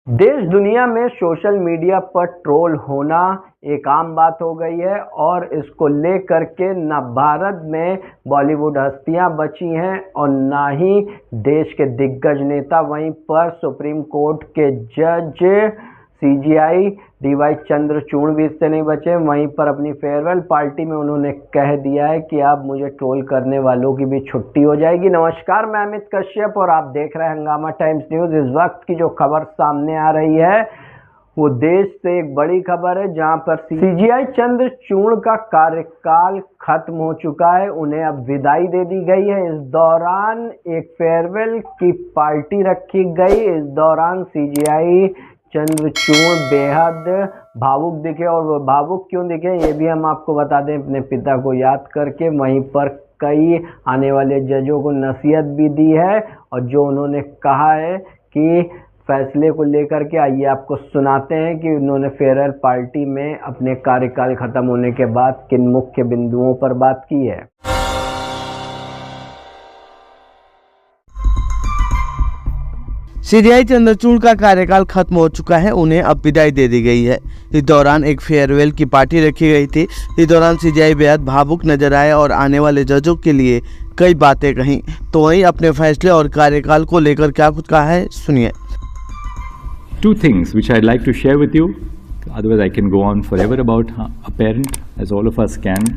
देश दुनिया में सोशल मीडिया पर ट्रोल होना एक आम बात हो गई है और इसको लेकर के न भारत में बॉलीवुड हस्तियां बची हैं और ना ही देश के दिग्गज नेता। वहीं पर सुप्रीम कोर्ट के जज सीजेआई डीवाई चंद्रचूड़ भी इससे नहीं बचे। वहीं पर अपनी फेयरवेल पार्टी में उन्होंने कह दिया है कि अब मुझे ट्रोल करने वालों की भी छुट्टी हो जाएगी। नमस्कार, मैं अमित कश्यप और आप देख रहे हैं हंगामा टाइम्स न्यूज़। इस वक्त की जो खबर सामने आ रही है वो देश से एक बड़ी खबर है, जहां पर सीजेआई चंद्रचूड़ का कार्यकाल खत्म हो चुका है, उन्हें अब विदाई दे दी गई है। इस दौरान एक फेयरवेल की पार्टी रखी गई। इस दौरान सीजेआई चंद्रचूड़ बेहद भावुक दिखे और वो भावुक क्यों दिखे ये भी हम आपको बता दें, अपने पिता को याद करके। वहीं पर कई आने वाले जजों को नसीहत भी दी है और जो उन्होंने कहा है कि फैसले को लेकर के आइए आपको सुनाते हैं कि उन्होंने फेयरवेल पार्टी में अपने कार्यकाल खत्म होने के बाद किन मुख्य बिंदुओं पर बात की है। सीजेआई चंद्रचूड़ का कार्यकाल खत्म हो चुका है, उन्हें अब विदाई दे दी गई है। इस दौरान एक फेयरवेल की पार्टी रखी गई थी। इस दौरान सीजेआई बेहद भावुक नजर आए और आने वाले जजों के लिए कई बातें कहीं। तो वहीं अपने फैसले और कार्यकाल को लेकर क्या कुछ कहा है, सुनिए। Two things which I'd like to share with you, otherwise I can go on forever about a parent, as all of us can.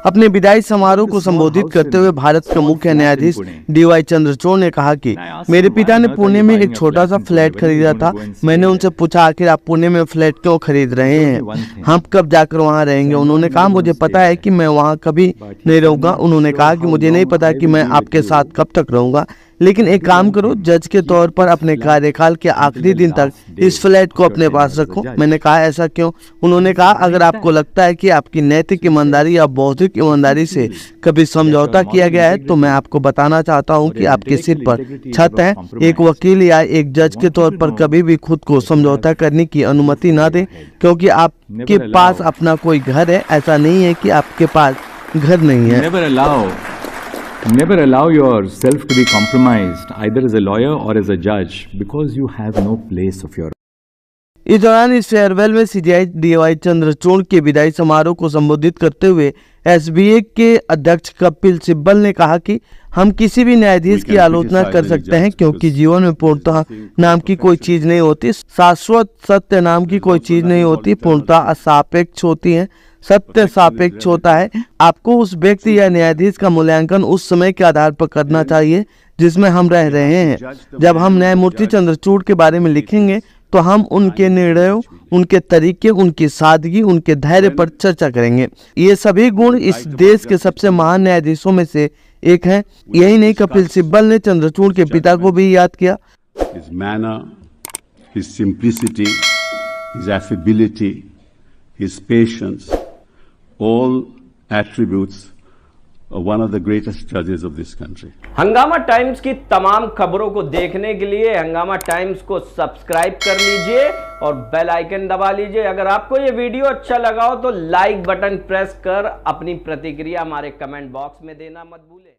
अपने विदाई समारोह को संबोधित करते हुए भारत के मुख्य न्यायाधीश डीवाई चंद्रचूड़ ने कहा कि मेरे पिता ने पुणे में एक छोटा सा फ्लैट खरीदा था। मैंने उनसे पूछा, आखिर आप पुणे में फ्लैट क्यों खरीद रहे हैं, हम कब जाकर वहां रहेंगे। उन्होंने कहा, मुझे पता है कि मैं वहां कभी नहीं रहूंगा। उन्होंने कहा कि मुझे नहीं पता कि मैं आपके साथ कब तक रहूंगा, लेकिन एक काम करो, जज के तौर पर अपने कार्यकाल के आखिरी दिन तक इस फ्लैट को अपने पास रखो। मैंने कहा, ऐसा क्यों? उन्होंने कहा, अगर आपको लगता है कि आपकी नैतिक ईमानदारी या बौद्धिक ईमानदारी से कभी समझौता किया गया है तो मैं आपको बताना चाहता हूं कि आपके सिर पर छत है। एक वकील या एक जज के तौर पर कभी भी खुद को समझौता करने की अनुमति ना दें, क्योंकि आपके पास अपना कोई घर है। ऐसा नहीं है कि आपके पास घर नहीं है। Never allow yourself to be compromised either as a lawyer or as a judge because you have no place of your own. इस दौरान इस फेयरवेल में सीजेआई डीवाई चंद्रचूड़ के विदाई समारोह को संबोधित करते हुए एसबीए के अध्यक्ष कपिल सिब्बल ने कहा कि हम किसी भी न्यायाधीश की आलोचना कर सकते हैं, क्योंकि जीवन में पूर्णता नाम की कोई चीज नहीं होती, शाश्वत सत्य नाम की कोई चीज नहीं होती। पूर्णता असापेक्ष होती है, सत्य सापेक्ष होता है। आपको उस व्यक्ति या न्यायाधीश का मूल्यांकन उस समय के आधार पर करना चाहिए जिसमें हम रह रहे हैं। जब हम न्यायमूर्ति चंद्रचूड़ के बारे में लिखेंगे तो हम उनके निर्णयों, उनके तरीके, उनकी सादगी, उनके धैर्य पर चर्चा करेंगे। ये सभी गुण इस देश के सबसे महान न्यायाधीशों में से एक हैं। यही नहीं, कपिल सिब्बल ने चंद्रचूड़ के पिता को भी याद किया। His manner, his simplicity, his affability, his patience, all attributes of one of the greatest judges of this country. हंगामा टाइम्स की तमाम खबरों को देखने के लिए हंगामा टाइम्स को सब्सक्राइब कर लीजिए और बेल आइकन दबा लीजिए। अगर आपको ये वीडियो अच्छा लगा हो तो लाइक बटन प्रेस कर अपनी प्रतिक्रिया हमारे कमेंट बॉक्स में देना मत भूलें।